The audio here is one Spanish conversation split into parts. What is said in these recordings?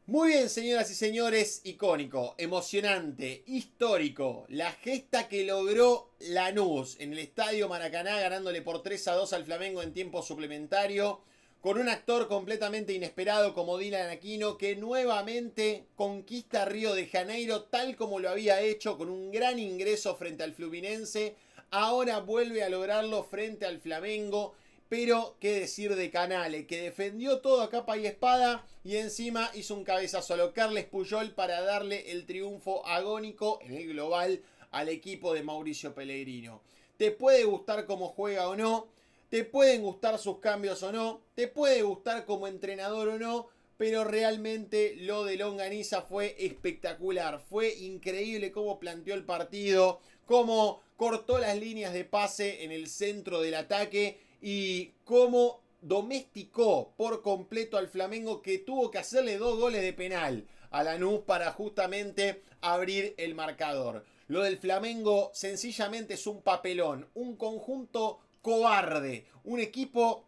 Muy bien, señoras y señores, icónico, emocionante, histórico, la gesta que logró Lanús en el Estadio Maracaná ganándole por 3-2 al Flamengo en tiempo suplementario, con un actor completamente inesperado como Dylan Aquino que nuevamente conquista Río de Janeiro tal como lo había hecho con un gran ingreso frente al Fluminense, ahora vuelve a lograrlo frente al Flamengo. Pero qué decir de Canale, que defendió todo a capa y espada y encima hizo un cabezazo a lo Carles Puyol para darle el triunfo agónico en el global al equipo de Mauricio Pellegrino. Te puede gustar cómo juega o no, te pueden gustar sus cambios o no, te puede gustar como entrenador o no, pero realmente lo de Longaniza fue espectacular. Fue increíble cómo planteó el partido, cómo cortó las líneas de pase en el centro del ataque y cómo domesticó por completo al Flamengo, que tuvo que hacerle 2 goles de penal a Lanús para justamente abrir el marcador. Lo del Flamengo sencillamente es un papelón, un conjunto cobarde, un equipo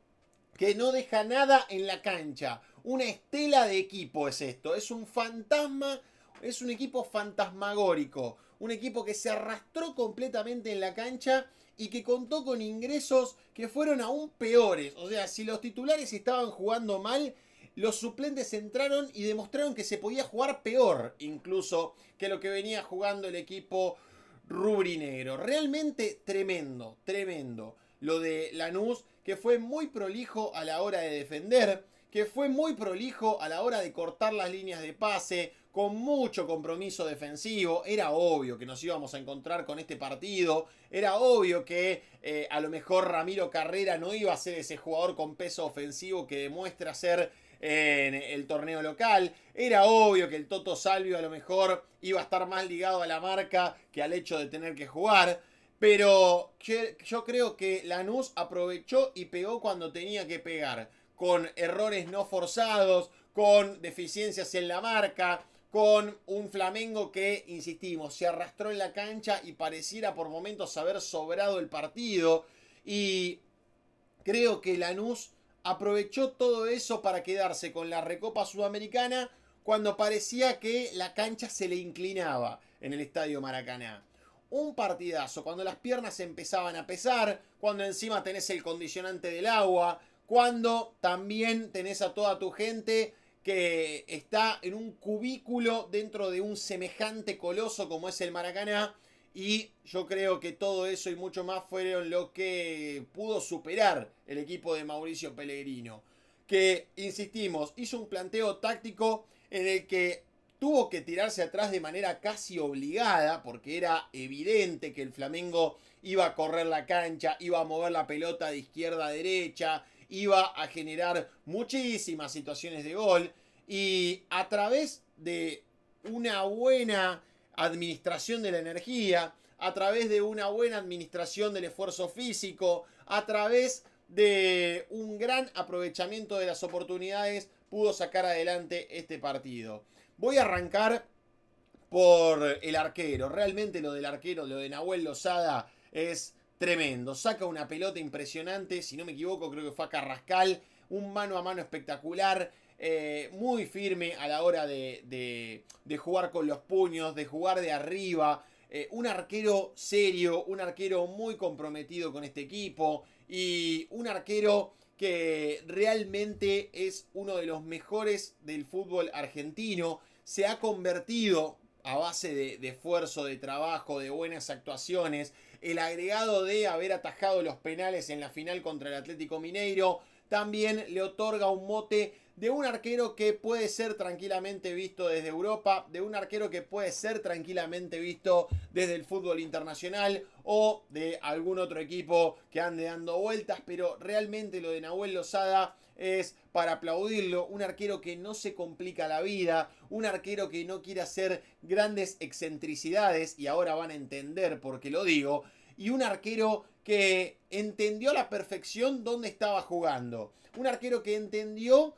que no deja nada en la cancha. Una estela de equipo es esto. Es un fantasma, es un equipo fantasmagórico. Un equipo que se arrastró completamente en la cancha y que contó con ingresos que fueron aún peores. O sea, si los titulares estaban jugando mal, los suplentes entraron y demostraron que se podía jugar peor, incluso que lo que venía jugando el equipo rubrinegro. Realmente tremendo, tremendo. Lo de Lanús, que fue muy prolijo a la hora de defender, que fue muy prolijo a la hora de cortar las líneas de pase, con mucho compromiso defensivo. Era obvio que nos íbamos a encontrar con este partido. Era obvio que a lo mejor Ramiro Carrera no iba a ser ese jugador con peso ofensivo que demuestra ser en el torneo local. Era obvio que el Toto Salvio a lo mejor iba a estar más ligado a la marca que al hecho de tener que jugar. Pero yo creo que Lanús aprovechó y pegó cuando tenía que pegar. Con errores no forzados, con deficiencias en la marca, con un Flamengo que, insistimos, se arrastró en la cancha y pareciera por momentos haber sobrado el partido. Y creo que Lanús aprovechó todo eso para quedarse con la Recopa Sudamericana cuando parecía que la cancha se le inclinaba en el Estadio Maracaná. Un partidazo, cuando las piernas empezaban a pesar, cuando encima tenés el condicionante del agua, cuando también tenés a toda tu gente que está en un cubículo dentro de un semejante coloso como es el Maracaná. Y yo creo que todo eso y mucho más fueron lo que pudo superar el equipo de Mauricio Pellegrino. Que, insistimos, hizo un planteo táctico en el que tuvo que tirarse atrás de manera casi obligada, porque era evidente que el Flamengo iba a correr la cancha, iba a mover la pelota de izquierda a derecha, iba a generar muchísimas situaciones de gol. Y a través de una buena administración de la energía, a través de una buena administración del esfuerzo físico, a través de un gran aprovechamiento de las oportunidades, pudo sacar adelante este partido. Voy a arrancar por el arquero. Realmente lo del arquero, lo de Nahuel Lozada, es tremendo. Saca una pelota impresionante. Si no me equivoco, creo que fue a Carrascal. Un mano a mano espectacular. Muy firme a la hora de jugar con los puños, de jugar de arriba. Un arquero serio, un arquero muy comprometido con este equipo. Y un arquero que realmente es uno de los mejores del fútbol argentino. Se ha convertido a base de esfuerzo, de trabajo, de buenas actuaciones. El agregado de haber atajado los penales en la final contra el Atlético Mineiro también le otorga un mote de un arquero que puede ser tranquilamente visto desde Europa, de un arquero que puede ser tranquilamente visto desde el fútbol internacional o de algún otro equipo que ande dando vueltas, pero realmente lo de Nahuel Lozada es para aplaudirlo. Un arquero que no se complica la vida, un arquero que no quiere hacer grandes excentricidades, y ahora van a entender por qué lo digo, y un arquero que entendió a la perfección dónde estaba jugando, un arquero que entendió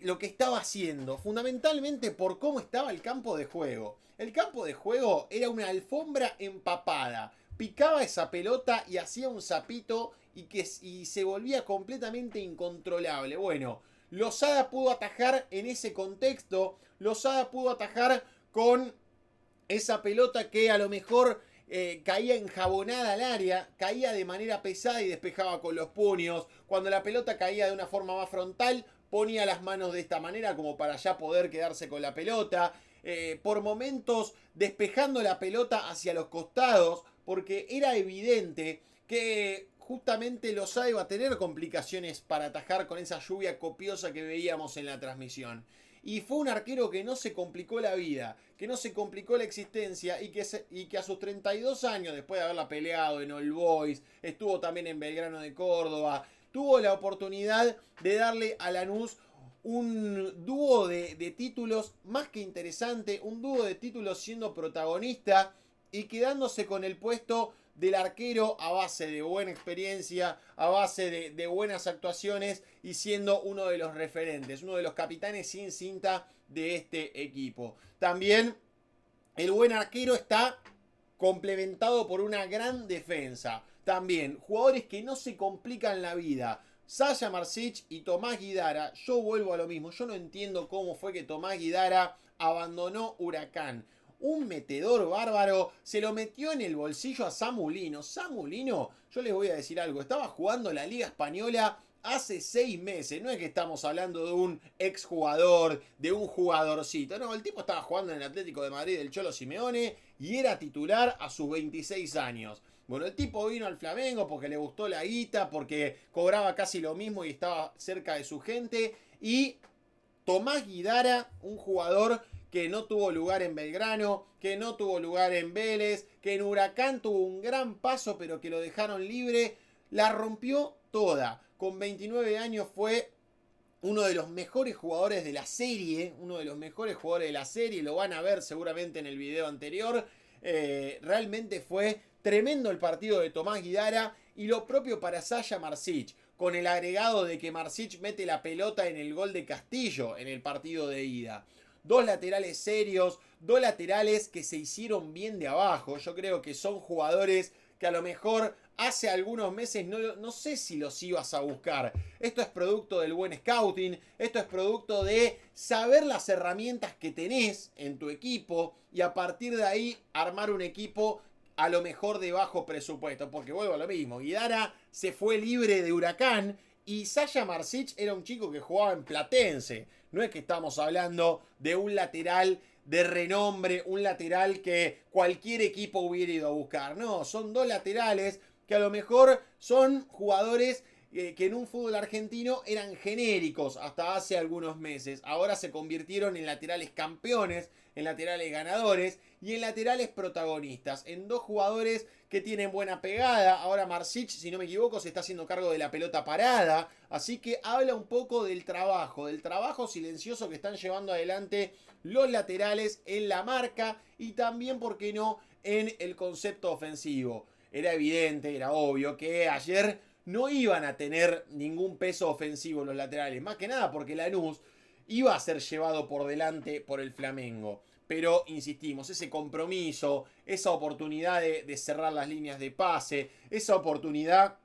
lo que estaba haciendo, fundamentalmente por cómo estaba el campo de juego. El campo de juego era una alfombra empapada. Picaba esa pelota y hacía un zapito y se volvía completamente incontrolable. Bueno, Lozada pudo atajar en ese contexto, Lozada pudo atajar con esa pelota que a lo mejor caía enjabonada al área, caía de manera pesada y despejaba con los puños. Cuando la pelota caía de una forma más frontal, ponía las manos de esta manera como para ya poder quedarse con la pelota. Por momentos despejando la pelota hacia los costados, porque era evidente que justamente Lozada iba a tener complicaciones para atajar con esa lluvia copiosa que veíamos en la transmisión. Y fue un arquero que no se complicó la vida, que no se complicó la existencia y que a sus 32 años, después de haberla peleado en All Boys, estuvo también en Belgrano de Córdoba, tuvo la oportunidad de darle a Lanús un dúo de títulos más que interesante, un dúo de títulos siendo protagonista y quedándose con el puesto del arquero a base de buena experiencia, a base de buenas actuaciones y siendo uno de los referentes, uno de los capitanes sin cinta de este equipo. También el buen arquero está complementado por una gran defensa. También jugadores que no se complican la vida. Sasha Marsic y Tomás Guidara. Yo vuelvo a lo mismo. Yo no entiendo cómo fue que Tomás Guidara abandonó Huracán. Un metedor bárbaro, se lo metió en el bolsillo a Samu Lino. Samu Lino, yo les voy a decir algo, estaba jugando la Liga Española hace 6 meses. No es que estamos hablando de un exjugador, de un jugadorcito. No, el tipo estaba jugando en el Atlético de Madrid del Cholo Simeone y era titular a sus 26 años. Bueno, el tipo vino al Flamengo porque le gustó la guita, porque cobraba casi lo mismo y estaba cerca de su gente. Y Tomás Guidara, un jugador que no tuvo lugar en Belgrano, que no tuvo lugar en Vélez, que en Huracán tuvo un gran paso pero que lo dejaron libre, la rompió toda. Con 29 años fue uno de los mejores jugadores de la serie, lo van a ver seguramente en el video anterior. Realmente fue tremendo el partido de Tomás Guidara y lo propio para Sasha Marsic, con el agregado de que Marsic mete la pelota en el gol de Castillo en el partido de ida. Dos laterales serios, dos laterales que se hicieron bien de abajo. Yo creo que son jugadores que a lo mejor hace algunos meses no sé si los ibas a buscar. Esto es producto del buen scouting, esto es producto de saber las herramientas que tenés en tu equipo y a partir de ahí armar un equipo a lo mejor de bajo presupuesto. Porque vuelvo a lo mismo, Guidara se fue libre de Huracán y Sasha Marsic era un chico que jugaba en Platense. No es que estamos hablando de un lateral de renombre, un lateral que cualquier equipo hubiera ido a buscar. No, son dos laterales que a lo mejor son jugadores que en un fútbol argentino eran genéricos hasta hace algunos meses. Ahora se convirtieron en laterales campeones, en laterales ganadores y en laterales protagonistas. En dos jugadores que tienen buena pegada. Ahora Marsic, si no me equivoco, se está haciendo cargo de la pelota parada. Así que habla un poco del trabajo silencioso que están llevando adelante los laterales en la marca y también, ¿por qué no?, en el concepto ofensivo. Era evidente, era obvio que ayer no iban a tener ningún peso ofensivo los laterales. Más que nada porque Lanús iba a ser llevado por delante por el Flamengo. Pero, insistimos, ese compromiso, esa oportunidad de cerrar las líneas de pase, esa oportunidad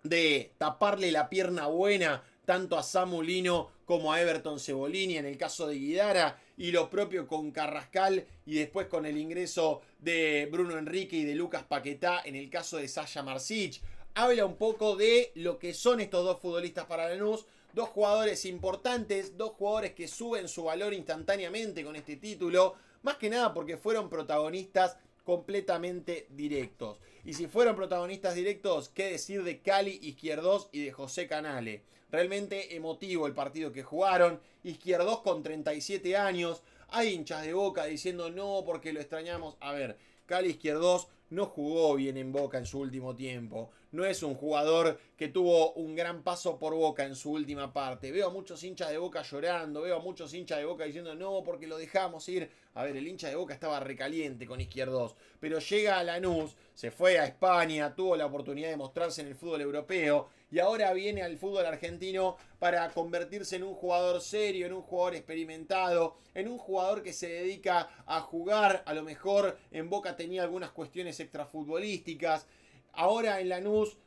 de taparle la pierna buena tanto a Samu Lino como a Everton Cebolini en el caso de Guidara, y lo propio con Carrascal y después con el ingreso de Bruno Enrique y de Lucas Paquetá en el caso de Sasha Marsic. Habla un poco de lo que son estos dos futbolistas para Lanús, dos jugadores importantes, dos jugadores que suben su valor instantáneamente con este título, más que nada porque fueron protagonistas completamente directos. Y si fueron protagonistas directos, ¿qué decir de Cali Izquierdos y de José Canale? Realmente emotivo el partido que jugaron. Izquierdos con 37 años. Hay hinchas de Boca diciendo no porque lo extrañamos. A ver, Cali Izquierdos no jugó bien en Boca en su último tiempo. No es un jugador que tuvo un gran paso por Boca en su última parte. Veo a muchos hinchas de Boca llorando. Veo a muchos hinchas de Boca diciendo no porque lo dejamos ir. A ver, el hincha de Boca estaba recaliente con Izquierdos. Pero llega a Lanús, se fue a España, tuvo la oportunidad de mostrarse en el fútbol europeo. Y ahora viene al fútbol argentino para convertirse en un jugador serio, en un jugador experimentado, en un jugador que se dedica a jugar. A lo mejor en Boca tenía algunas cuestiones extrafutbolísticas. Ahora en Lanús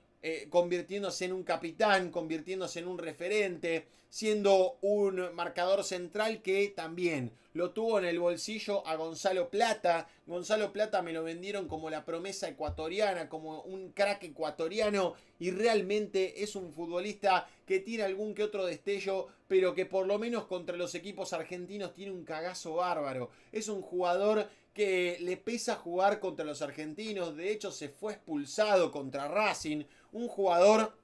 convirtiéndose en un capitán, convirtiéndose en un referente. siendo un marcador central que también lo tuvo en el bolsillo a Gonzalo Plata. Gonzalo Plata me lo vendieron como la promesa ecuatoriana, como un crack ecuatoriano, y realmente es un futbolista que tiene algún que otro destello, pero que por lo menos contra los equipos argentinos tiene un cagazo bárbaro. Es un jugador que le pesa jugar contra los argentinos, de hecho se fue expulsado contra Racing, un jugador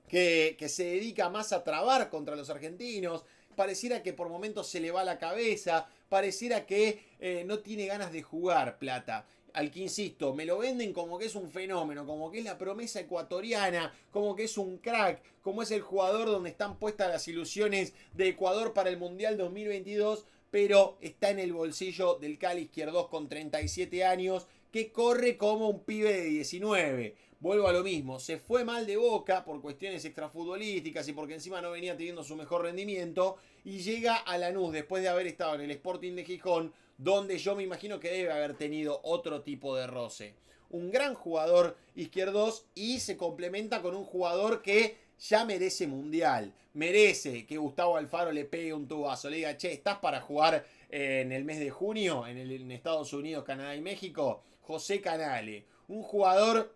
que se dedica más a trabar contra los argentinos. Pareciera que por momentos se le va la cabeza, pareciera que no tiene ganas de jugar Plata. Al que insisto, me lo venden como que es un fenómeno, como que es la promesa ecuatoriana, como que es un crack, como es el jugador donde están puestas las ilusiones de Ecuador para el Mundial 2022, pero está en el bolsillo del Cali Izquierdos con 37 años, que corre como un pibe de 19. Vuelvo a lo mismo, se fue mal de Boca por cuestiones extrafutbolísticas y porque encima no venía teniendo su mejor rendimiento, y llega a Lanús después de haber estado en el Sporting de Gijón, donde yo me imagino que debe haber tenido otro tipo de roce. Un gran jugador Izquierdos, y se complementa con un jugador que ya merece mundial, merece que Gustavo Alfaro le pegue un tubazo, le diga, che, ¿estás para jugar en el mes de junio en Estados Unidos, Canadá y México? José Canale, un jugador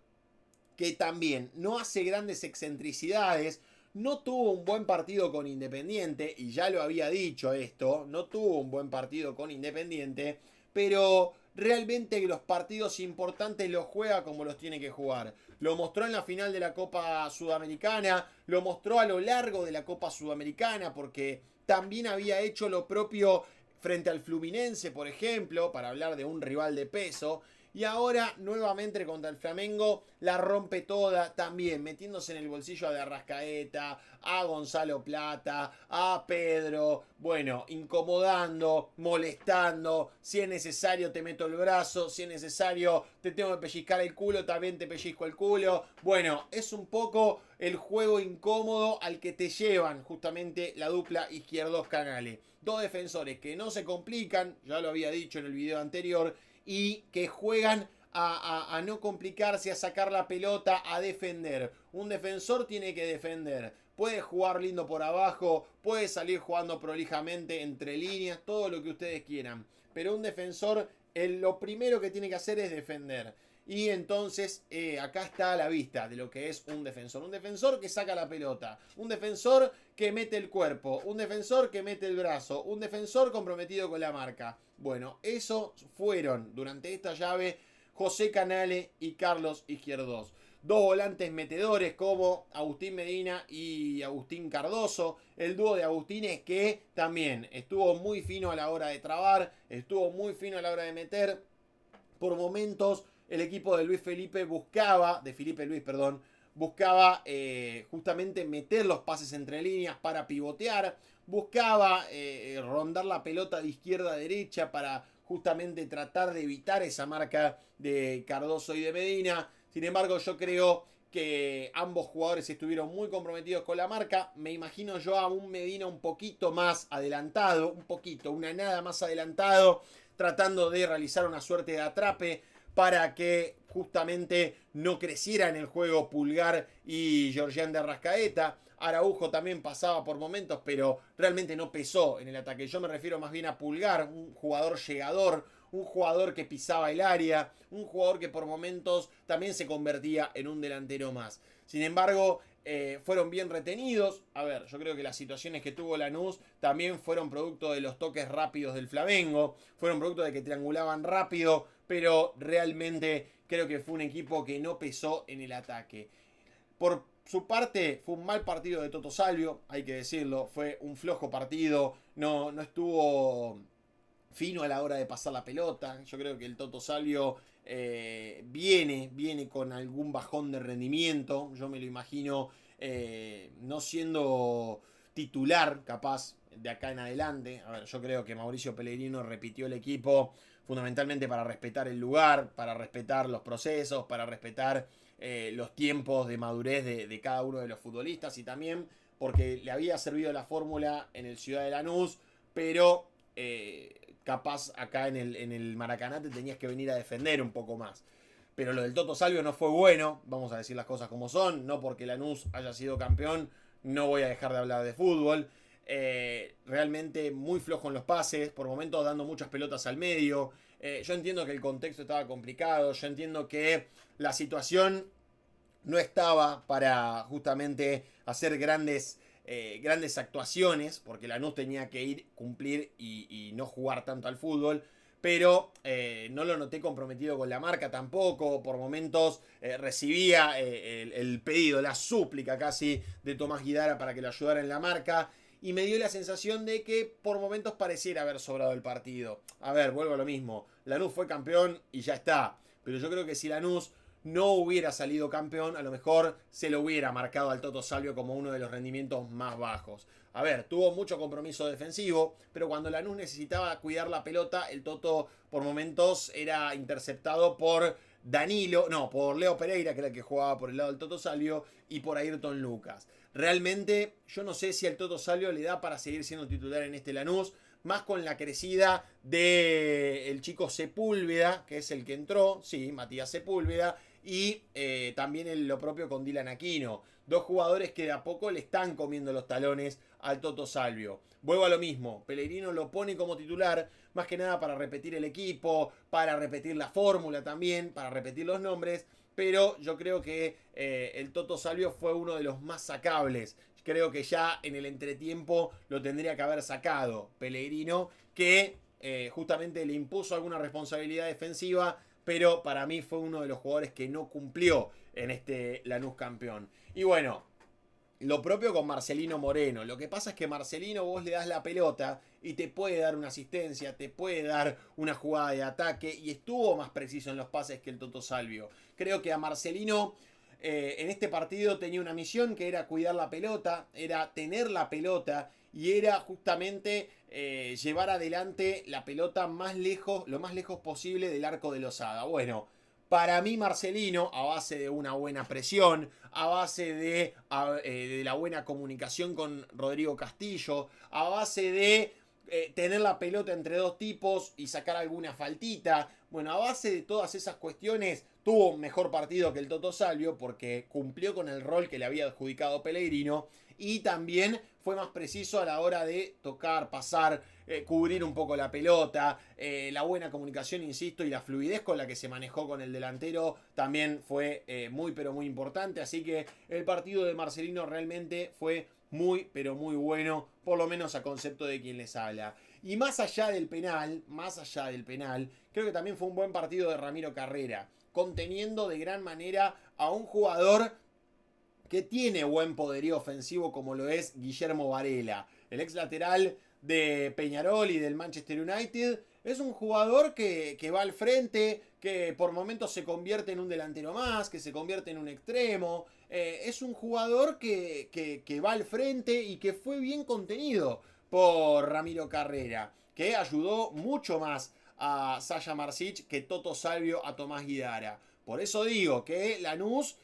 que también no hace grandes excentricidades, no tuvo un buen partido con Independiente, y ya lo había dicho esto, no tuvo un buen partido con Independiente, pero realmente los partidos importantes los juega como los tiene que jugar. Lo mostró en la final de la Copa Sudamericana, lo mostró a lo largo de la Copa Sudamericana, porque también había hecho lo propio frente al Fluminense, por ejemplo, para hablar de un rival de peso. Y ahora nuevamente contra el Flamengo la rompe toda, también metiéndose en el bolsillo a De Arrascaeta, a Gonzalo Plata, a Pedro, bueno, incomodando, molestando, si es necesario te meto el brazo, si es necesario te tengo que pellizcar el culo, también te pellizco el culo. Bueno, es un poco el juego incómodo al que te llevan justamente la dupla Izquierdos Canale. Dos defensores que no se complican, ya lo había dicho en el video anterior, y que juegan a no complicarse, a sacar la pelota, a defender. Un defensor tiene que defender. Puede jugar lindo por abajo, puede salir jugando prolijamente entre líneas, todo lo que ustedes quieran. Pero un defensor, lo primero que tiene que hacer es defender. Y entonces acá está a la vista de lo que es un defensor. Un defensor que saca la pelota. Un defensor que mete el cuerpo. Un defensor que mete el brazo. Un defensor comprometido con la marca. Bueno, eso fueron durante esta llave José Canale y Carlos Izquierdos. Dos volantes metedores como Agustín Medina y Agustín Cardoso. El dúo de Agustines que también estuvo muy fino a la hora de trabar. Estuvo muy fino a la hora de meter. Por momentos el equipo de Felipe Luis, buscaba justamente meter los pases entre líneas para pivotear, buscaba rondar la pelota de izquierda a derecha para justamente tratar de evitar esa marca de Cardoso y de Medina. Sin embargo, yo creo que ambos jugadores estuvieron muy comprometidos con la marca. Me imagino yo a un Medina un poquito más adelantado, una nada más adelantado, tratando de realizar una suerte de atrape para que justamente no creciera en el juego Pulgar y Georgián de Arrascaeta. Araujo también pasaba por momentos, pero realmente no pesó en el ataque. Yo me refiero más bien a Pulgar, un jugador llegador, un jugador que pisaba el área, un jugador que por momentos también se convertía en un delantero más. Sin embargo, fueron bien retenidos. A ver, yo creo que las situaciones que tuvo Lanús también fueron producto de los toques rápidos del Flamengo, fueron producto de que triangulaban rápido, pero realmente creo que fue un equipo que no pesó en el ataque. Por su parte, fue un mal partido de Toto Salvio, hay que decirlo, fue un flojo partido, no estuvo fino a la hora de pasar la pelota. Yo creo que el Toto Salvio viene con algún bajón de rendimiento. Yo me lo imagino no siendo titular, capaz, de acá en adelante. A ver, yo creo que Mauricio Pellegrino repitió el equipo fundamentalmente para respetar el lugar, para respetar los procesos, para respetar los tiempos de madurez de cada uno de los futbolistas, y también porque le había servido la fórmula en el Ciudad de Lanús, pero capaz acá en el Maracaná te tenías que venir a defender un poco más. Pero lo del Toto Salvio no fue bueno, vamos a decir las cosas como son. No porque Lanús haya sido campeón no voy a dejar de hablar de fútbol. realmente muy flojo en los pases, por momentos dando muchas pelotas al medio. Yo entiendo que el contexto estaba complicado, yo entiendo que la situación no estaba para justamente hacer grandes actuaciones, porque Lanús tenía que ir, cumplir y no jugar tanto al fútbol. Pero no lo noté comprometido con la marca tampoco. Por momentos recibía el pedido, la súplica casi de Tomás Guidara para que lo ayudara en la marca. Y me dio la sensación de que por momentos pareciera haber sobrado el partido. A ver, vuelvo a lo mismo. Lanús fue campeón y ya está. Pero yo creo que si Lanús no hubiera salido campeón, a lo mejor se lo hubiera marcado al Toto Salvio como uno de los rendimientos más bajos. A ver, tuvo mucho compromiso defensivo, pero cuando Lanús necesitaba cuidar la pelota, el Toto por momentos era interceptado por por Leo Pereira, que era el que jugaba por el lado del Toto Salvio, y por Ayrton Lucas. Realmente, yo no sé si al Toto Salvio le da para seguir siendo titular en este Lanús, más con la crecida del chico Sepúlveda, que es el que entró, sí, Matías Sepúlveda, y también lo propio con Dylan Aquino. Dos jugadores que de a poco le están comiendo los talones al Toto Salvio. Vuelvo a lo mismo, Pellegrino lo pone como titular, más que nada para repetir el equipo, para repetir la fórmula también, para repetir los nombres, pero yo creo que el Toto Salvio fue uno de los más sacables. Creo que ya en el entretiempo lo tendría que haber sacado Pellegrino, que justamente le impuso alguna responsabilidad defensiva, pero para mí fue uno de los jugadores que no cumplió en este Lanús campeón. Y bueno, lo propio con Marcelino Moreno. Lo que pasa es que Marcelino vos le das la pelota y te puede dar una asistencia, te puede dar una jugada de ataque y estuvo más preciso en los pases que el Toto Salvio. Creo que a Marcelino en este partido tenía una misión que era cuidar la pelota, era tener la pelota y era justamente llevar adelante la pelota más lejos, lo más lejos posible del arco de Losada. Bueno, para mí Marcelino, a base de una buena presión, a base de la buena comunicación con Rodrigo Castillo, a base de tener la pelota entre dos tipos y sacar alguna faltita. Bueno, a base de todas esas cuestiones, tuvo un mejor partido que el Toto Salvio porque cumplió con el rol que le había adjudicado Pellegrino y también fue más preciso a la hora de tocar, pasar, cubrir un poco la pelota. La buena comunicación, insisto, y la fluidez con la que se manejó con el delantero también fue muy pero muy importante. Así que el partido de Marcelino realmente fue muy pero muy bueno, por lo menos a concepto de quien les habla. Y más allá del penal, creo que también fue un buen partido de Ramiro Carrera, conteniendo de gran manera a un jugador que tiene buen poderío ofensivo como lo es Guillermo Varela, el ex lateral de Peñarol y del Manchester United. Es un jugador que va al frente, que por momentos se convierte en un delantero más, que se convierte en un extremo. Es un jugador que va al frente y que fue bien contenido por Ramiro Carrera, que ayudó mucho más a Sasha Marsic que Toto Salvio a Tomás Guidara. Por eso digo que Lanús,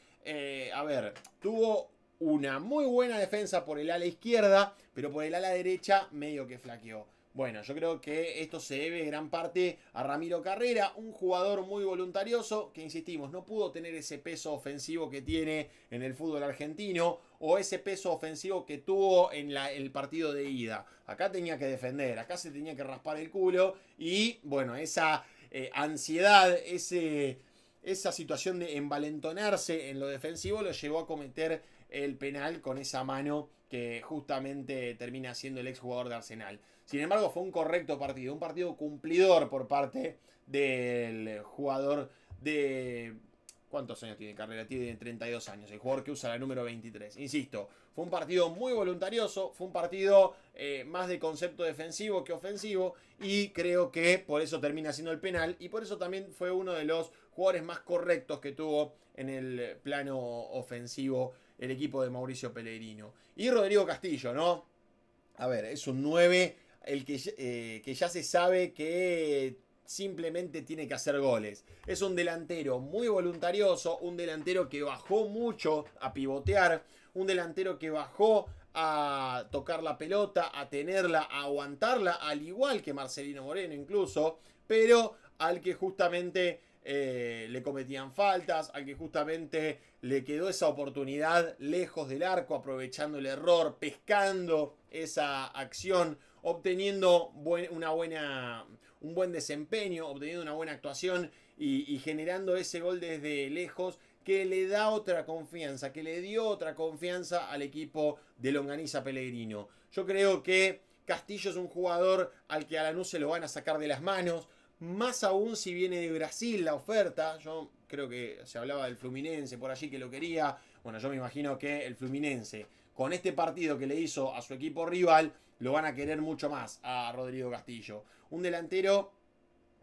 tuvo una muy buena defensa por el ala izquierda, pero por el ala derecha medio que flaqueó. Bueno, yo creo que esto se debe gran parte a Ramiro Carrera, un jugador muy voluntarioso que, insistimos, no pudo tener ese peso ofensivo que tiene en el fútbol argentino o ese peso ofensivo que tuvo en el partido de ida. Acá tenía que defender, acá se tenía que raspar el culo y, bueno, esa ansiedad, esa situación de envalentonarse en lo defensivo lo llevó a cometer el penal con esa mano que justamente termina siendo el exjugador de Arsenal. Sin embargo, fue un correcto partido, un partido cumplidor por parte del jugador de... ¿Cuántos años tiene Carrera? Tiene 32 años, el jugador que usa la número 23. Insisto, fue un partido muy voluntarioso, fue un partido más de concepto defensivo que ofensivo y creo que por eso termina siendo el penal y por eso también fue uno de los jugadores más correctos que tuvo en el plano ofensivo el equipo de Mauricio Pellegrino. Y Rodrigo Castillo, ¿no? A ver, es un 9 el que ya se sabe que simplemente tiene que hacer goles. Es un delantero muy voluntarioso, un delantero que bajó mucho a pivotear, un delantero que bajó a tocar la pelota, a tenerla, a aguantarla, al igual que Marcelino Moreno incluso, pero al que justamente le cometían faltas, al que justamente le quedó esa oportunidad lejos del arco, aprovechando el error, pescando esa acción, obteniendo un buen desempeño, obteniendo una buena actuación y generando ese gol desde lejos que le da otra confianza, que le dio otra confianza al equipo de Longaniza Pellegrino. Yo creo que Castillo es un jugador al que a Lanús se lo van a sacar de las manos, más aún si viene de Brasil la oferta. Yo creo que se hablaba del Fluminense por allí que lo quería. Bueno, yo me imagino que el Fluminense, con este partido que le hizo a su equipo rival, lo van a querer mucho más a Rodrigo Castillo. Un delantero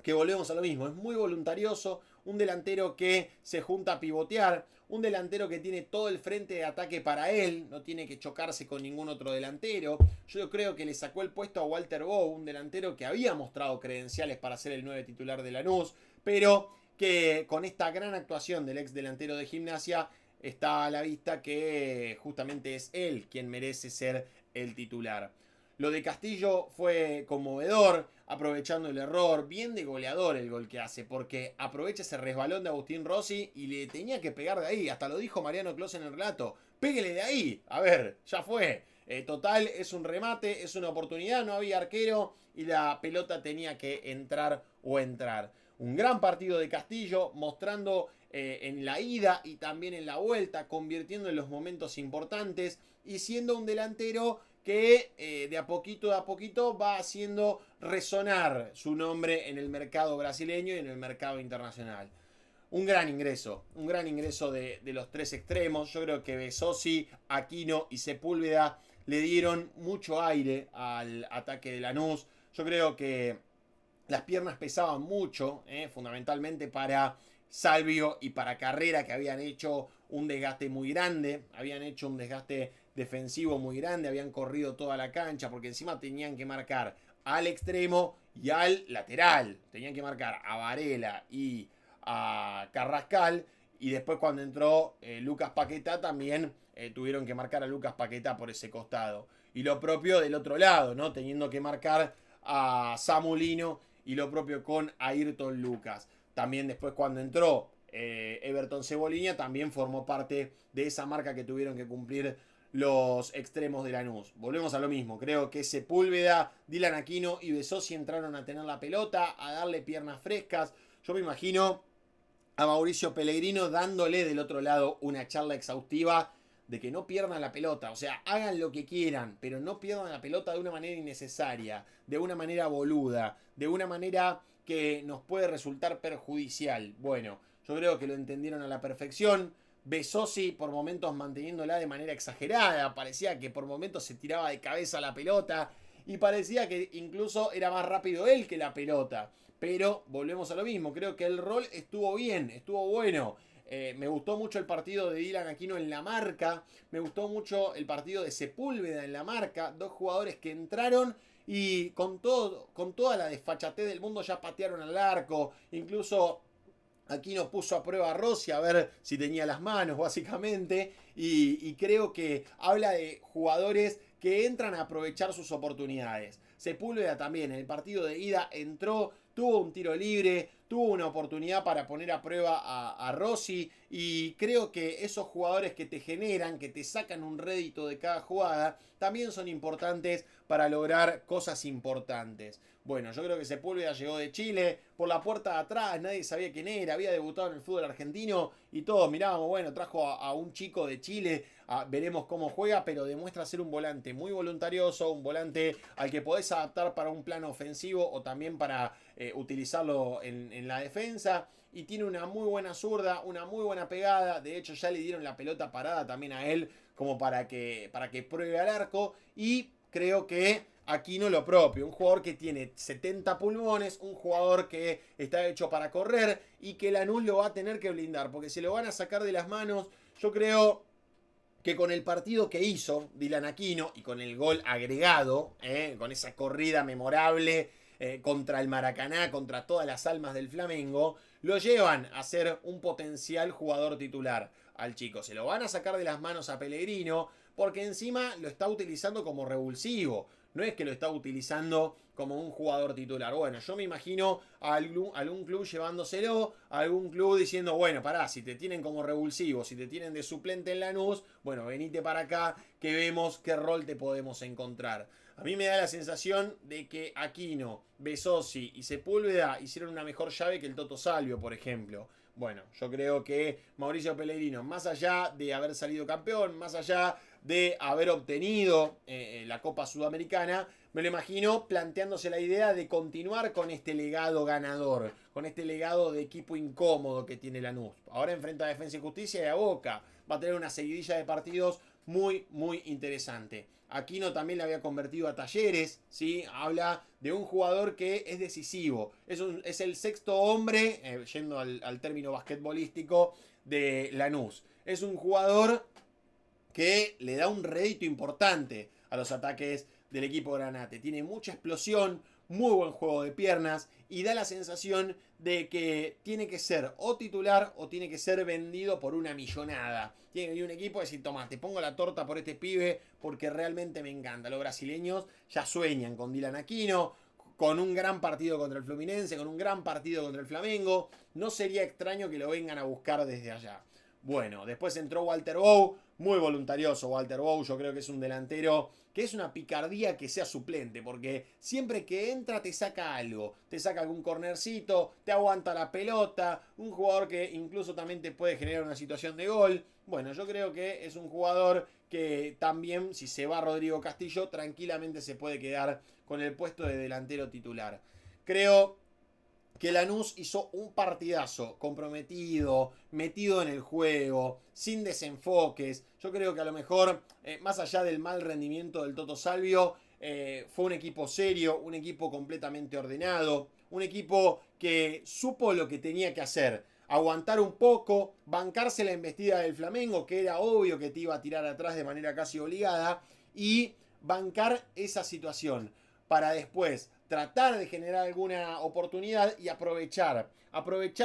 que volvemos a lo mismo, es muy voluntarioso, un delantero que se junta a pivotear, un delantero que tiene todo el frente de ataque para él, no tiene que chocarse con ningún otro delantero. Yo creo que le sacó el puesto a Walter Bow, un delantero que había mostrado credenciales para ser el 9 titular de Lanús, pero que con esta gran actuación del ex delantero de Gimnasia está a la vista que justamente es él quien merece ser el titular. Lo de Castillo fue conmovedor, aprovechando el error, bien de goleador el gol que hace, porque aprovecha ese resbalón de Agustín Rossi y le tenía que pegar de ahí, hasta lo dijo Mariano Clos en el relato, péguele de ahí, a ver, ya fue. Total, es un remate, es una oportunidad, no había arquero y la pelota tenía que entrar o entrar. Un gran partido de Castillo, mostrando en la ida y también en la vuelta, convirtiendo en los momentos importantes y siendo un delantero que de a poquito va haciendo resonar su nombre en el mercado brasileño y en el mercado internacional. Un gran ingreso de los tres extremos. Yo creo que Besosi, Aquino y Sepúlveda le dieron mucho aire al ataque de Lanús. Yo creo que las piernas pesaban mucho, fundamentalmente para Salvio y para Carrera, que habían hecho un desgaste muy grande, habían hecho un desgaste defensivo muy grande, habían corrido toda la cancha, porque encima tenían que marcar al extremo y al lateral. Tenían que marcar a Varela y a Carrascal, y después cuando entró Lucas Paquetá también tuvieron que marcar a Lucas Paquetá por ese costado. Y lo propio del otro lado, ¿no? Teniendo que marcar a Samulino y lo propio con Ayrton Lucas. También después cuando entró Everton Cebolinha también formó parte de esa marca que tuvieron que cumplir los extremos de Lanús. Volvemos a lo mismo. Creo que Sepúlveda, Dylan Aquino y Besosi entraron a tener la pelota, a darle piernas frescas. Yo me imagino a Mauricio Pellegrino dándole del otro lado una charla exhaustiva de que no pierdan la pelota. O sea, hagan lo que quieran, pero no pierdan la pelota de una manera innecesaria, de una manera boluda, de una manera que nos puede resultar perjudicial. Bueno, yo creo que lo entendieron a la perfección. Besosi por momentos manteniéndola de manera exagerada, parecía que por momentos se tiraba de cabeza la pelota y parecía que incluso era más rápido él que la pelota. Pero volvemos a lo mismo, creo que el rol estuvo bien, estuvo bueno. Me gustó mucho el partido de Dylan Aquino en la marca, me gustó mucho el partido de Sepúlveda en la marca, dos jugadores que entraron y con toda la desfachatez del mundo ya patearon al arco, incluso Aquino puso a prueba a Rossi a ver si tenía las manos, básicamente. Y creo que habla de jugadores que entran a aprovechar sus oportunidades. Sepúlveda también en el partido de ida entró, tuvo un tiro libre, tuvo una oportunidad para poner a prueba a Rossi. Y creo que esos jugadores que te generan, que te sacan un rédito de cada jugada, también son importantes para lograr cosas importantes. Bueno, yo creo que Sepúlveda llegó de Chile, por la puerta de atrás, nadie sabía quién era, había debutado en el fútbol argentino y todos mirábamos, bueno, trajo a un chico de Chile, veremos cómo juega, pero demuestra ser un volante muy voluntarioso, un volante al que podés adaptar para un plano ofensivo o también para utilizarlo en la defensa. Y tiene una muy buena zurda, una muy buena pegada, de hecho ya le dieron la pelota parada también a él como para que pruebe al arco y creo que Aquino lo propio, un jugador que tiene 70 pulmones, un jugador que está hecho para correr y que Lanús lo va a tener que blindar, porque se lo van a sacar de las manos. Yo creo que con el partido que hizo Dylan Aquino y con el gol agregado, con esa corrida memorable contra el Maracaná, contra todas las almas del Flamengo, lo llevan a ser un potencial jugador titular al chico. Se lo van a sacar de las manos a Pellegrino porque encima lo está utilizando como revulsivo. No es que lo está utilizando como un jugador titular. Bueno, yo me imagino a algún club llevándoselo, a algún club diciendo, bueno, pará, si te tienen como revulsivo, si te tienen de suplente en Lanús, bueno, venite para acá que vemos qué rol te podemos encontrar. A mí me da la sensación de que Aquino, Besosi y Sepúlveda hicieron una mejor llave que el Toto Salvio, por ejemplo. Bueno, yo creo que Mauricio Pellegrino, más allá de haber salido campeón, más allá de haber obtenido la Copa Sudamericana, me lo imagino planteándose la idea de continuar con este legado ganador, con este legado de equipo incómodo que tiene Lanús. Ahora enfrenta a Defensa y Justicia y a Boca. Va a tener una seguidilla de partidos muy, muy interesante. Aquino también le había convertido a Talleres, ¿sí? Habla de un jugador que es decisivo. Es el sexto hombre, yendo al término basquetbolístico, de Lanús. Es un jugador que le da un rédito importante a los ataques del equipo granate. Tiene mucha explosión, muy buen juego de piernas y da la sensación de que tiene que ser o titular o tiene que ser vendido por una millonada. Tiene que venir un equipo y decir, toma, te pongo la torta por este pibe porque realmente me encanta. Los brasileños ya sueñan con Dylan Aquino, con un gran partido contra el Fluminense, con un gran partido contra el Flamengo. No sería extraño que lo vengan a buscar desde allá. Bueno, después entró Walter Bow, muy voluntarioso Walter Bow, yo creo que es un delantero que es una picardía que sea suplente, porque siempre que entra te saca algo, te saca algún cornercito, te aguanta la pelota, un jugador que incluso también te puede generar una situación de gol. Bueno, yo creo que es un jugador que también, si se va Rodrigo Castillo, tranquilamente se puede quedar con el puesto de delantero titular. Creo que Lanús hizo un partidazo, comprometido, metido en el juego, sin desenfoques. Yo creo que a lo mejor, más allá del mal rendimiento del Toto Salvio, fue un equipo serio, un equipo completamente ordenado, un equipo que supo lo que tenía que hacer. Aguantar un poco, bancarse la embestida del Flamengo, que era obvio que te iba a tirar atrás de manera casi obligada, y bancar esa situación para después tratar de generar alguna oportunidad y aprovechar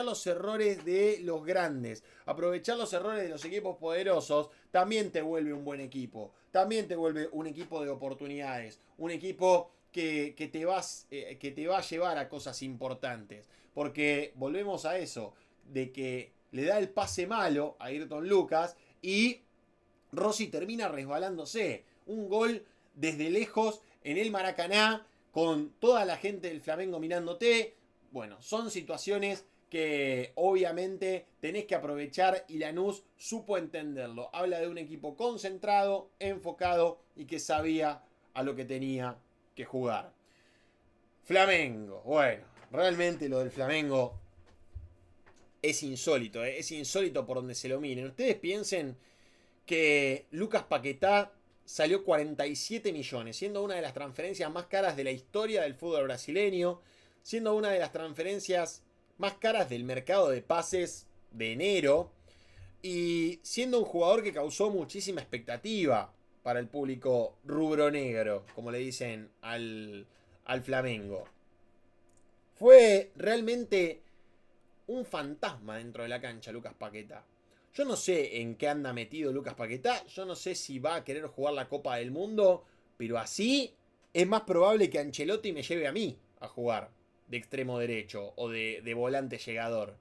los errores de los grandes, aprovechar los errores de los equipos poderosos, también te vuelve un buen equipo, también te vuelve un equipo de oportunidades, un equipo que te va a llevar a cosas importantes, porque volvemos a eso, de que le da el pase malo a Ayrton Lucas y Rossi termina resbalándose, un gol desde lejos en el Maracaná, con toda la gente del Flamengo mirándote. Bueno, son situaciones que obviamente tenés que aprovechar y Lanús supo entenderlo. Habla de un equipo concentrado, enfocado y que sabía a lo que tenía que jugar. Flamengo, bueno, realmente lo del Flamengo es insólito, ¿eh? Es insólito por donde se lo miren. Ustedes piensen que Lucas Paquetá salió 47 millones, siendo una de las transferencias más caras de la historia del fútbol brasileño, siendo una de las transferencias más caras del mercado de pases de enero, y siendo un jugador que causó muchísima expectativa para el público rubro-negro, como le dicen al Flamengo. Fue realmente un fantasma dentro de la cancha Lucas Paquetá. Yo no sé en qué anda metido Lucas Paquetá. Yo no sé si va a querer jugar la Copa del Mundo. Pero así es más probable que Ancelotti me lleve a mí a jugar de extremo derecho o de volante llegador.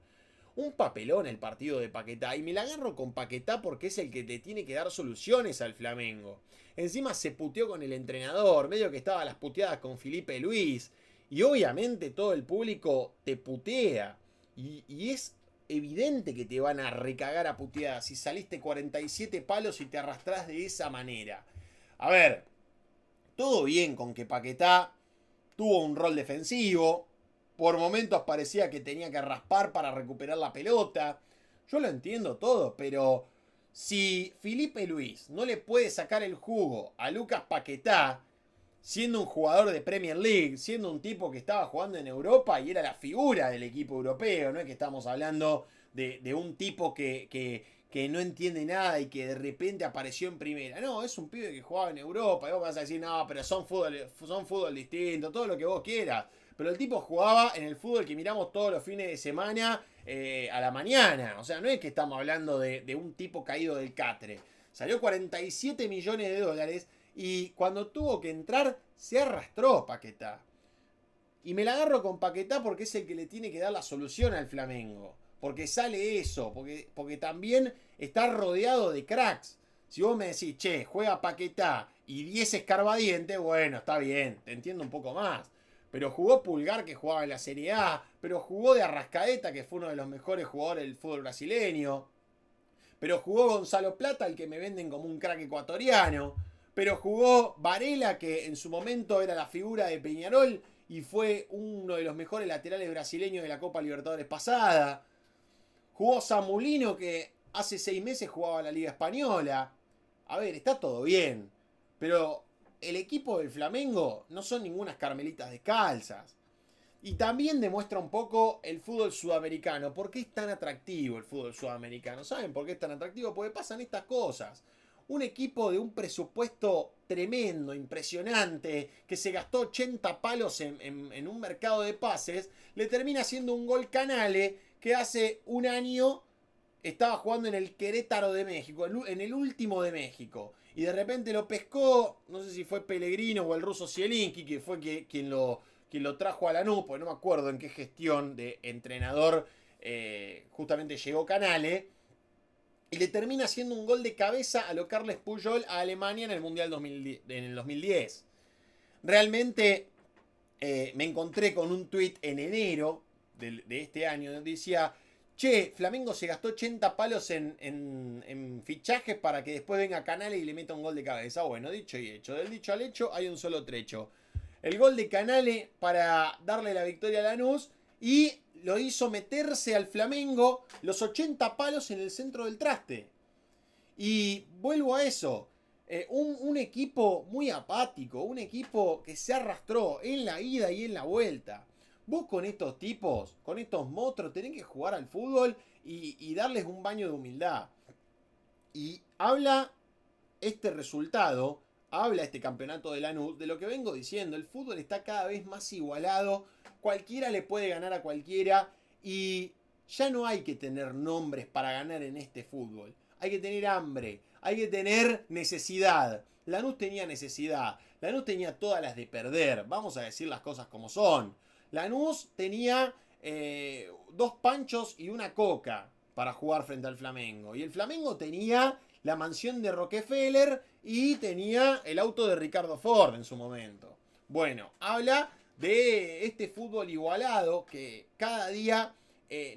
Un papelón el partido de Paquetá. Y me la agarro con Paquetá porque es el que te tiene que dar soluciones al Flamengo. Encima se puteó con el entrenador. Medio que estaba a las puteadas con Felipe Luis. Y obviamente todo el público te putea. Y es evidente que te van a recagar a puteadas si saliste 47 palos y te arrastrás de esa manera. A ver, todo bien con que Paquetá tuvo un rol defensivo. Por momentos parecía que tenía que raspar para recuperar la pelota. Yo lo entiendo todo, pero si Felipe Luis no le puede sacar el jugo a Lucas Paquetá, siendo un jugador de Premier League, siendo un tipo que estaba jugando en Europa y era la figura del equipo europeo, no es que estamos hablando de un tipo que no entiende nada y que de repente apareció en primera. No, es un pibe que jugaba en Europa y vos vas a decir, no, pero son fútbol distinto, todo lo que vos quieras. Pero el tipo jugaba en el fútbol que miramos todos los fines de semana a la mañana. O sea, no es que estamos hablando de un tipo caído del catre. Salió 47 millones de dólares. Y cuando tuvo que entrar, se arrastró Paquetá. Y me la agarro con Paquetá porque es el que le tiene que dar la solución al Flamengo. Porque sale eso, porque también está rodeado de cracks. Si vos me decís, che, juega Paquetá y 10 escarbadientes, bueno, está bien, te entiendo un poco más. Pero jugó Pulgar, que jugaba en la Serie A. Pero jugó de Arrascaeta, que fue uno de los mejores jugadores del fútbol brasileño. Pero jugó Gonzalo Plata, el que me venden como un crack ecuatoriano. Pero jugó Varela, que en su momento era la figura de Peñarol y fue uno de los mejores laterales brasileños de la Copa Libertadores pasada. Jugó Samulino, que hace 6 meses jugaba la Liga Española. A ver, está todo bien. Pero el equipo del Flamengo no son ningunas carmelitas descalzas. Y también demuestra un poco el fútbol sudamericano. ¿Por qué es tan atractivo el fútbol sudamericano? ¿Saben por qué es tan atractivo? Porque pasan estas cosas. Un equipo de un presupuesto tremendo, impresionante, que se gastó 80 palos en un mercado de pases, le termina haciendo un gol Canale que hace un año estaba jugando en el Querétaro de México, en el último de México. Y de repente lo pescó, no sé si fue Pellegrino o el ruso Zielinski, que fue quien lo trajo a Lanús, porque no me acuerdo en qué gestión de entrenador justamente llegó Canale. Y le termina haciendo un gol de cabeza a lo Carles Puyol a Alemania en el Mundial 2010. Realmente me encontré con un tuit en enero de este año donde decía, che, Flamengo se gastó 80 palos en fichajes para que después venga Canale y le meta un gol de cabeza. Bueno, dicho y hecho. Del dicho al hecho hay un solo trecho. El gol de Canale para darle la victoria a Lanús y lo hizo meterse al Flamengo los 80 palos en el centro del traste. Y vuelvo a eso. Un equipo muy apático, un equipo que se arrastró en la ida y en la vuelta. Vos con estos tipos, con estos monstruos, tenés que jugar al fútbol y darles un baño de humildad. Y habla este resultado, habla este campeonato de Lanús, de lo que vengo diciendo. El fútbol está cada vez más igualado. Cualquiera le puede ganar a cualquiera. Y ya no hay que tener nombres para ganar en este fútbol. Hay que tener hambre. Hay que tener necesidad. Lanús tenía necesidad. Lanús tenía todas las de perder. Vamos a decir las cosas como son. Lanús tenía 2 panchos y una coca para jugar frente al Flamengo. Y el Flamengo tenía la mansión de Rockefeller y tenía el auto de Ricardo Ford en su momento. Bueno, habla de este fútbol igualado que cada día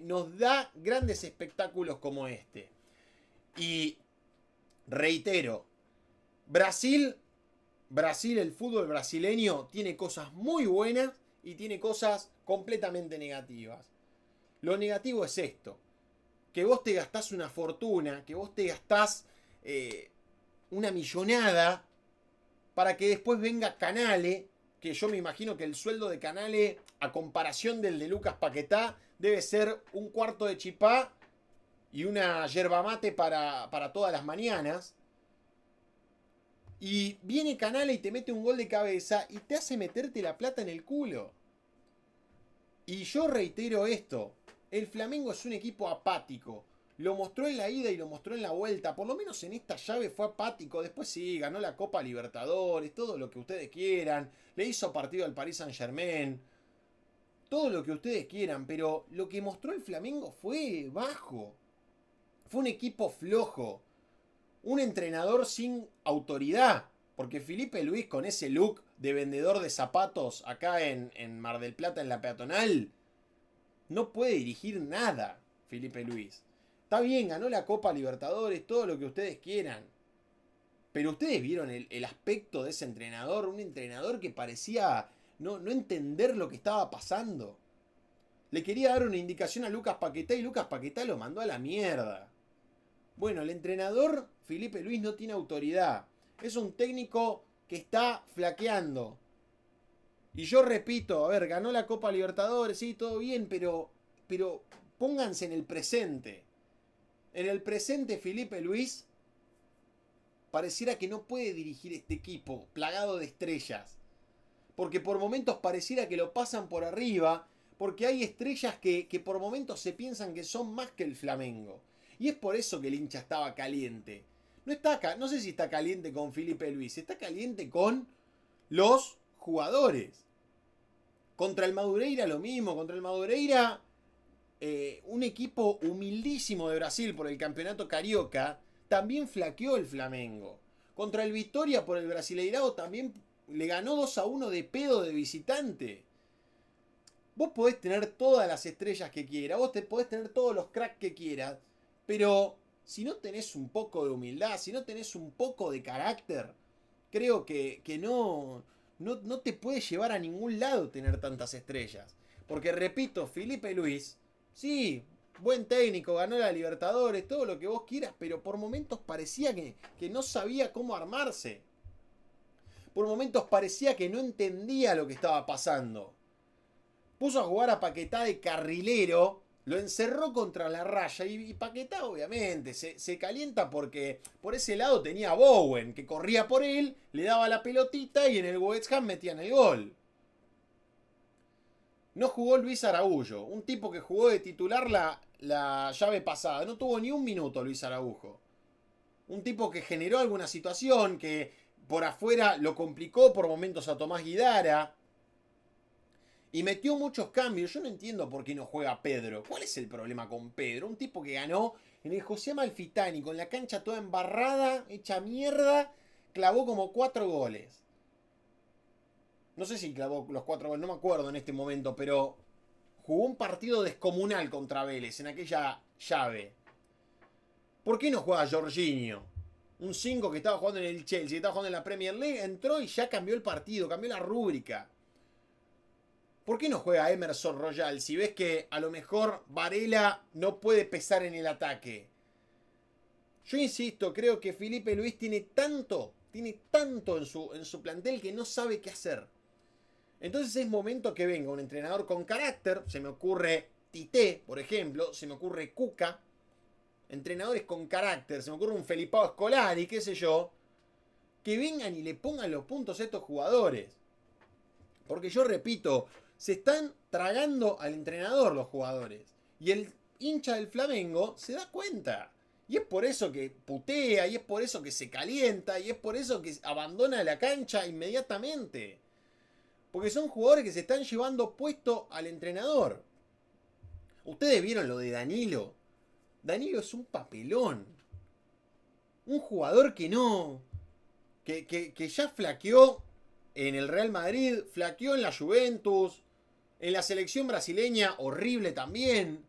nos da grandes espectáculos como este. Y reitero, Brasil, el fútbol brasileño tiene cosas muy buenas y tiene cosas completamente negativas. Lo negativo es esto, que vos te gastás una fortuna, que vos te gastás una millonada para que después venga Canale, que yo me imagino que el sueldo de Canale, a comparación del de Lucas Paquetá, debe ser un cuarto de chipá y una yerba mate para todas las mañanas. Y viene Canale y te mete un gol de cabeza y te hace meterte la plata en el culo. Y yo reitero esto, el Flamengo es un equipo apático. Lo mostró en la ida y lo mostró en la vuelta. Por lo menos en esta llave fue apático. Después sí, ganó la Copa Libertadores, todo lo que ustedes quieran. Le hizo partido al Paris Saint-Germain. Todo lo que ustedes quieran. Pero lo que mostró el Flamengo fue bajo. Fue un equipo flojo. Un entrenador sin autoridad. Porque Felipe Luis con ese look de vendedor de zapatos acá en Mar del Plata en la peatonal, no puede dirigir nada Felipe Luis. Está bien, ganó la Copa Libertadores, todo lo que ustedes quieran. Pero ustedes vieron el aspecto de ese entrenador, un entrenador que parecía no entender lo que estaba pasando. Le quería dar una indicación a Lucas Paquetá y Lucas Paquetá lo mandó a la mierda. Bueno, el entrenador Felipe Luis no tiene autoridad. Es un técnico que está flaqueando. Y yo repito, a ver, ganó la Copa Libertadores, sí, todo bien, pero pónganse en el presente. En el presente Felipe Luis pareciera que no puede dirigir este equipo plagado de estrellas. Porque por momentos pareciera que lo pasan por arriba, porque hay estrellas que por momentos se piensan que son más que el Flamengo. Y es por eso que el hincha estaba caliente. No sé si está caliente con Felipe Luis, está caliente con los jugadores. Contra el Madureira lo mismo. Contra el Madureira, un equipo humildísimo de Brasil por el campeonato carioca, también flaqueó el Flamengo. Contra el Vitória por el Brasileirao también le ganó 2-1 de pedo de visitante. Vos podés tener todas las estrellas que quieras, vos podés tener todos los cracks que quieras, pero si no tenés un poco de humildad, si no tenés un poco de carácter, creo que no te puede llevar a ningún lado tener tantas estrellas. Porque repito, Felipe Luis, sí, buen técnico, ganó la Libertadores, todo lo que vos quieras, pero por momentos parecía que no sabía cómo armarse. Por momentos parecía que no entendía lo que estaba pasando. Puso a jugar a Paquetá de carrilero, lo encerró contra la raya y Paquetá obviamente se calienta porque por ese lado tenía a Bowen, que corría por él, le daba la pelotita y en el West Ham metían el gol. No jugó Luis Araújo, un tipo que jugó de titular la llave pasada. No tuvo ni un minuto Luis Araújo. Un tipo que generó alguna situación, que por afuera lo complicó por momentos a Tomás Guidara. Y metió muchos cambios. Yo no entiendo por qué no juega Pedro. ¿Cuál es el problema con Pedro? Un tipo que ganó en el José Amalfitani, con la cancha toda embarrada, hecha mierda, clavó como 4 goles. No sé si clavó los 4 goles, no me acuerdo en este momento, pero jugó un partido descomunal contra Vélez en aquella llave. ¿Por qué no juega Jorginho? Un 5 que estaba jugando en el Chelsea, que estaba jugando en la Premier League, entró y ya cambió el partido, cambió la rúbrica. ¿Por qué no juega Emerson Royal si ves que a lo mejor Varela no puede pesar en el ataque? Yo insisto, creo que Felipe Luis tiene tanto en su plantel que no sabe qué hacer. Entonces es momento que venga un entrenador con carácter. Se me ocurre Tite, por ejemplo. Se me ocurre Cuca. Entrenadores con carácter. Se me ocurre un Felipao Scolari, qué sé yo. Que vengan y le pongan los puntos a estos jugadores. Porque yo repito, se están tragando al entrenador los jugadores. Y el hincha del Flamengo se da cuenta. Y es por eso que putea, y es por eso que se calienta, y es por eso que abandona la cancha inmediatamente. Porque son jugadores que se están llevando puesto al entrenador. Ustedes vieron lo de Danilo. Danilo es un papelón. Un jugador que no... Que ya flaqueó en el Real Madrid, flaqueó en la Juventus, en la selección brasileña, horrible también.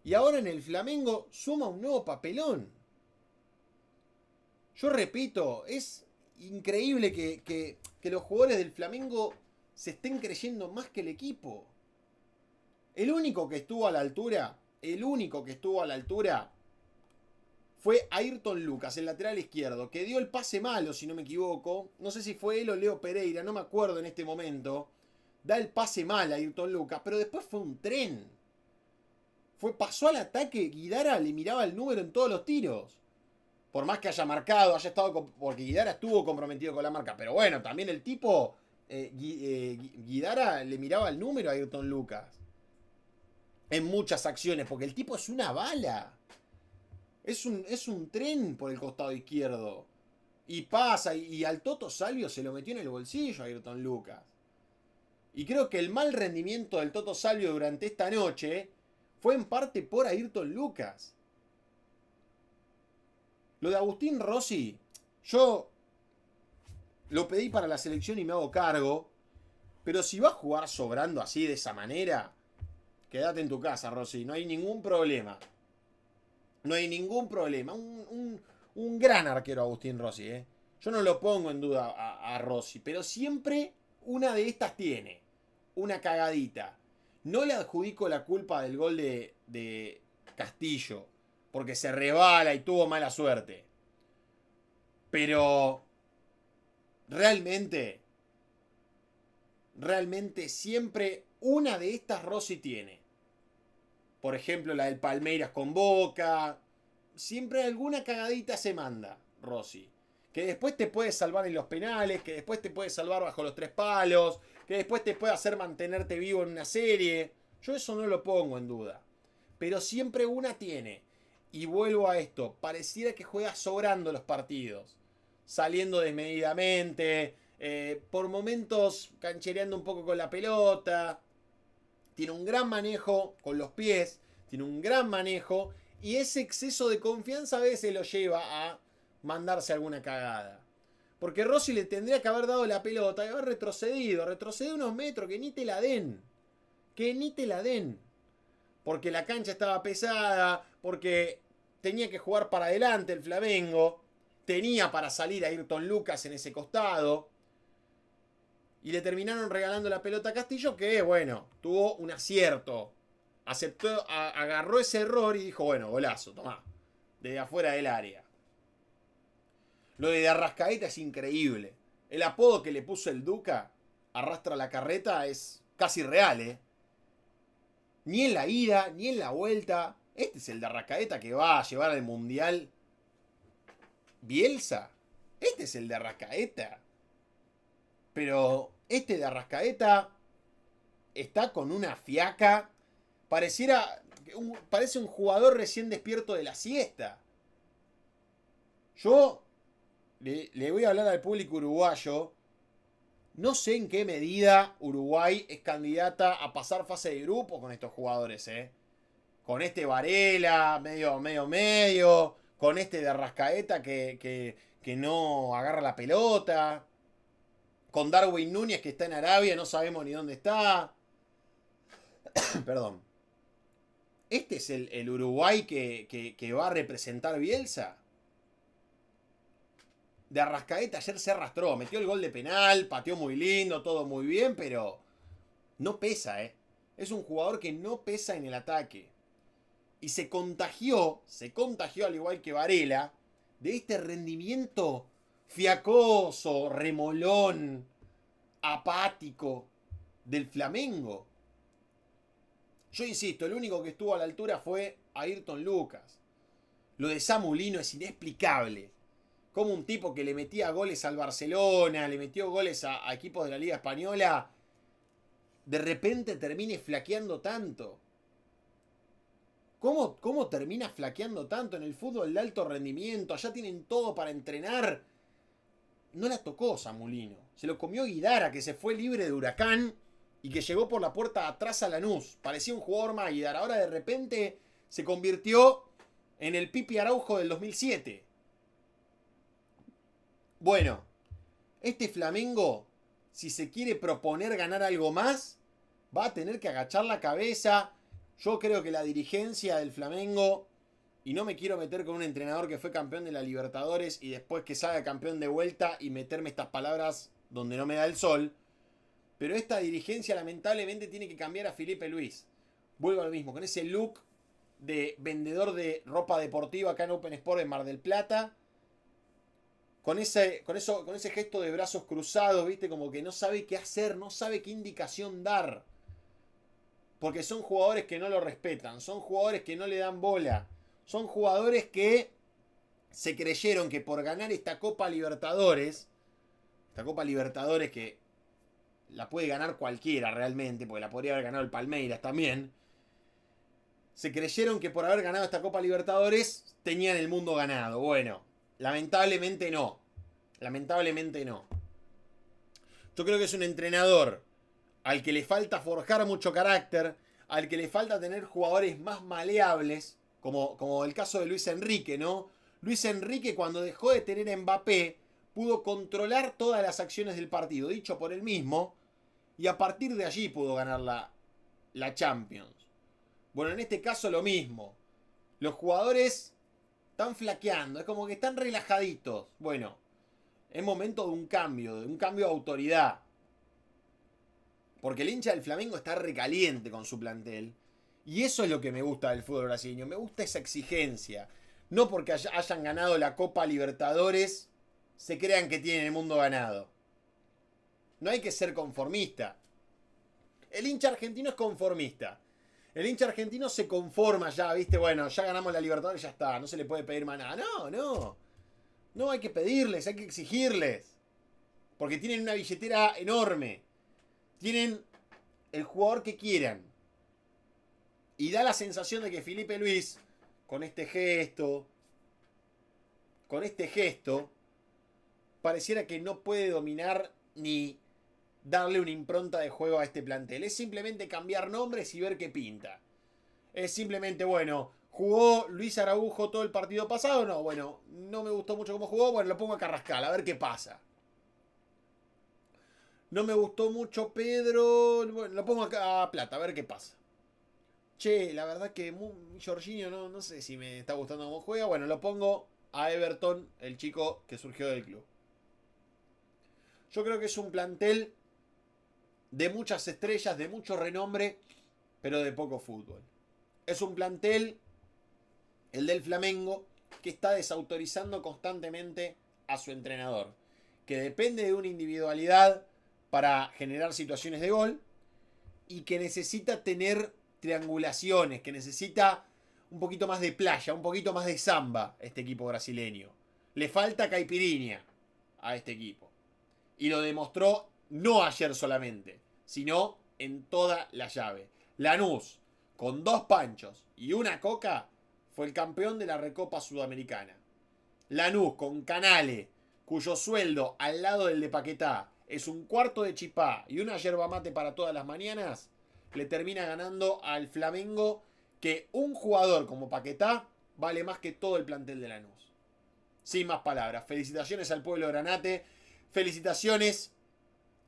Y ahora en el Flamengo suma un nuevo papelón. Yo repito, es increíble que los jugadores del Flamengo se estén creyendo más que el equipo. El único que estuvo a la altura fue Ayrton Lucas, el lateral izquierdo, que dio el pase malo, si no me equivoco. No sé si fue él o Leo Pereira, no me acuerdo en este momento. Da el pase mal a Ayrton Lucas, pero después fue un tren. Pasó al ataque, Guidara le miraba el número en todos los tiros. Por más que haya marcado, haya estado... Porque Guidara estuvo comprometido con la marca. Pero bueno, también el tipo... Guidara le miraba el número a Ayrton Lucas. En muchas acciones, porque el tipo es una bala. Es un tren por el costado izquierdo. Y pasa, y al Toto Salvio se lo metió en el bolsillo a Ayrton Lucas. Y creo que el mal rendimiento del Toto Salvio durante esta noche fue en parte por Ayrton Lucas. Lo de Agustín Rossi, yo lo pedí para la selección y me hago cargo. Pero si va a jugar sobrando así, de esa manera, quédate en tu casa, Rossi. No hay ningún problema. No hay ningún problema. Un gran arquero Agustín Rossi, ¿eh? Yo no lo pongo en duda a Rossi. Pero siempre una de estas tiene. Una cagadita. No le adjudico la culpa del gol de Castillo. Porque se rebala y tuvo mala suerte. Pero... Realmente siempre una de estas Rossi tiene. Por ejemplo, la del Palmeiras con Boca. Siempre alguna cagadita se manda, Rossi. Que después te puede salvar en los penales, que después te puede salvar bajo los 3 palos, que después te puede hacer mantenerte vivo en una serie. Yo eso no lo pongo en duda. Pero siempre una tiene. Y vuelvo a esto, pareciera que juega sobrando los partidos. Saliendo desmedidamente, Por momentos canchereando un poco con la pelota. Tiene un gran manejo con los pies. Tiene un gran manejo. Y ese exceso de confianza a veces lo lleva a mandarse alguna cagada. Porque Rossi le tendría que haber dado la pelota y haber retrocedido. Retrocedido unos metros, que ni te la den. Que ni te la den. Porque la cancha estaba pesada. Porque tenía que jugar para adelante el Flamengo. Tenía para salir a Ayrton Lucas en ese costado. Y le terminaron regalando la pelota a Castillo, que bueno, tuvo un acierto. Aceptó, agarró ese error y dijo, bueno, golazo, tomá. Desde afuera del área. Lo de Arrascaeta es increíble. El apodo que le puso el Duca, arrastra la carreta, es casi real, ¿eh? Ni en la ida, ni en la vuelta. Este es el de Arrascaeta que va a llevar al Mundial Bielsa. Este es el de Arrascaeta. Pero este de Arrascaeta está con una fiaca. Parece un jugador recién despierto de la siesta. Yo le voy a hablar al público uruguayo. No sé en qué medida Uruguay es candidata a pasar fase de grupo con estos jugadores, ¿eh? Con este Varela, medio. Con este de Arrascaeta que no agarra la pelota. Con Darwin Núñez que está en Arabia, no sabemos ni dónde está. Perdón. ¿Este es el Uruguay que va a representar Bielsa? De Arrascaeta ayer se arrastró, metió el gol de penal, pateó muy lindo, todo muy bien, pero no pesa, ¿eh? Es un jugador que no pesa en el ataque. Y se contagió al igual que Varela, de este rendimiento fiacoso, remolón, apático del Flamengo. Yo insisto, el único que estuvo a la altura fue Ayrton Lucas. Lo de Samu Lino es inexplicable. Como un tipo que le metía goles al Barcelona, le metió goles a equipos de la Liga Española, de repente termine flaqueando tanto. ¿Cómo termina flaqueando tanto en el fútbol de alto rendimiento? Allá tienen todo para entrenar. No la tocó Samu Lino. Se lo comió Guidara, que se fue libre de Huracán y que llegó por la puerta atrás a Lanús. Parecía un jugador más Guidara. Ahora de repente se convirtió en el Pipi Araujo del 2007. Bueno, este Flamengo, si se quiere proponer ganar algo más, va a tener que agachar la cabeza. Yo creo que la dirigencia del Flamengo, y no me quiero meter con un entrenador que fue campeón de la Libertadores y después que salga campeón de vuelta y meterme estas palabras donde no me da el sol, pero esta dirigencia lamentablemente tiene que cambiar a Felipe Luis. Vuelvo al mismo, con ese look de vendedor de ropa deportiva acá en Open Sport en Mar del Plata. Con ese gesto de brazos cruzados, ¿viste? Como que no sabe qué hacer, no sabe qué indicación dar. Porque son jugadores que no lo respetan, son jugadores que no le dan bola. Son jugadores que se creyeron que por ganar esta Copa Libertadores que la puede ganar cualquiera realmente, porque la podría haber ganado el Palmeiras también. Se creyeron que por haber ganado esta Copa Libertadores tenían el mundo ganado. Bueno, lamentablemente no. Lamentablemente no. Yo creo que es un entrenador al que le falta forjar mucho carácter, al que le falta tener jugadores más maleables, como el caso de Luis Enrique, ¿no? Luis Enrique, cuando dejó de tener a Mbappé, pudo controlar todas las acciones del partido, dicho por él mismo, y a partir de allí pudo ganar la Champions. Bueno, en este caso lo mismo. Los jugadores están flaqueando, es como que están relajaditos. Bueno, es momento de un cambio de autoridad. Porque el hincha del Flamengo está recaliente con su plantel. Y eso es lo que me gusta del fútbol brasileño. Me gusta esa exigencia. No porque hayan ganado la Copa Libertadores, se crean que tienen el mundo ganado. No hay que ser conformista. El hincha argentino es conformista. El hincha argentino se conforma ya, ¿viste? Bueno, ya ganamos la Libertadores, ya está. No se le puede pedir más nada. No. No hay que pedirles, hay que exigirles. Porque tienen una billetera enorme. Tienen el jugador que quieran. Y da la sensación de que Felipe Luis, con este gesto, pareciera que no puede dominar ni darle una impronta de juego a este plantel. Es simplemente cambiar nombres y ver qué pinta. Es simplemente, bueno, ¿jugó Luis Araujo todo el partido pasado? No, bueno, no me gustó mucho cómo jugó. Bueno, lo pongo a Carrascal, a ver qué pasa. No me gustó mucho Pedro. Bueno, lo pongo a Plata, a ver qué pasa. Che, la verdad que Jorginho no sé si me está gustando cómo juega. Bueno, lo pongo a Everton, el chico que surgió del club. Yo creo que es un plantel de muchas estrellas, de mucho renombre, pero de poco fútbol. Es un plantel, el del Flamengo, que está desautorizando constantemente a su entrenador, que depende de una individualidad para generar situaciones de gol y que necesita tener triangulaciones, que necesita un poquito más de playa, un poquito más de samba este equipo brasileño. Le falta caipirinha a este equipo. Y lo demostró no ayer solamente, sino en toda la llave. Lanús, con 2 panchos y una coca, fue el campeón de la Recopa Sudamericana. Lanús, con Canale, cuyo sueldo al lado del de Paquetá es un cuarto de chipá y una yerba mate para todas las mañanas, le termina ganando al Flamengo, que un jugador como Paquetá vale más que todo el plantel de Lanús. Sin más palabras, felicitaciones al pueblo de Granate, felicitaciones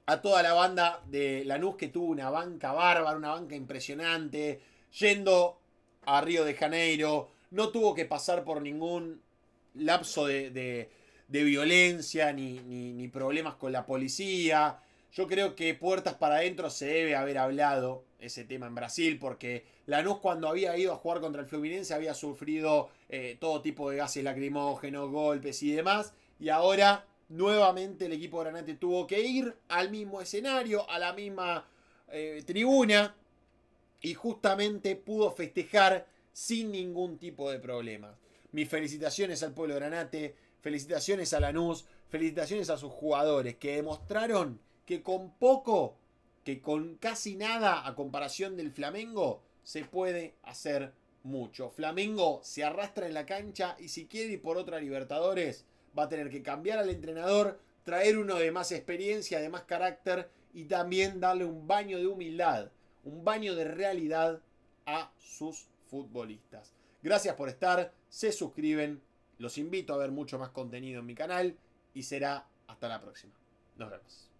a toda la banda de Lanús, que tuvo una banca bárbara, una banca impresionante, yendo a Río de Janeiro, no tuvo que pasar por ningún lapso de violencia ni problemas con la policía. Yo creo que puertas para adentro se debe haber hablado ese tema en Brasil, porque Lanús, cuando había ido a jugar contra el Fluminense, había sufrido todo tipo de gases lacrimógenos, golpes y demás, y ahora nuevamente el equipo Granate tuvo que ir al mismo escenario, a la misma tribuna, y justamente pudo festejar sin ningún tipo de problema. Mis felicitaciones al pueblo de Granate, felicitaciones a Lanús, felicitaciones a sus jugadores, que demostraron que con poco, que con casi nada a comparación del Flamengo, se puede hacer mucho. Flamengo se arrastra en la cancha y si quiere ir por otra Libertadores, va a tener que cambiar al entrenador, traer uno de más experiencia, de más carácter y también darle un baño de humildad, un baño de realidad a sus futbolistas. Gracias por estar, se suscriben, los invito a ver mucho más contenido en mi canal y será hasta la próxima. Nos vemos.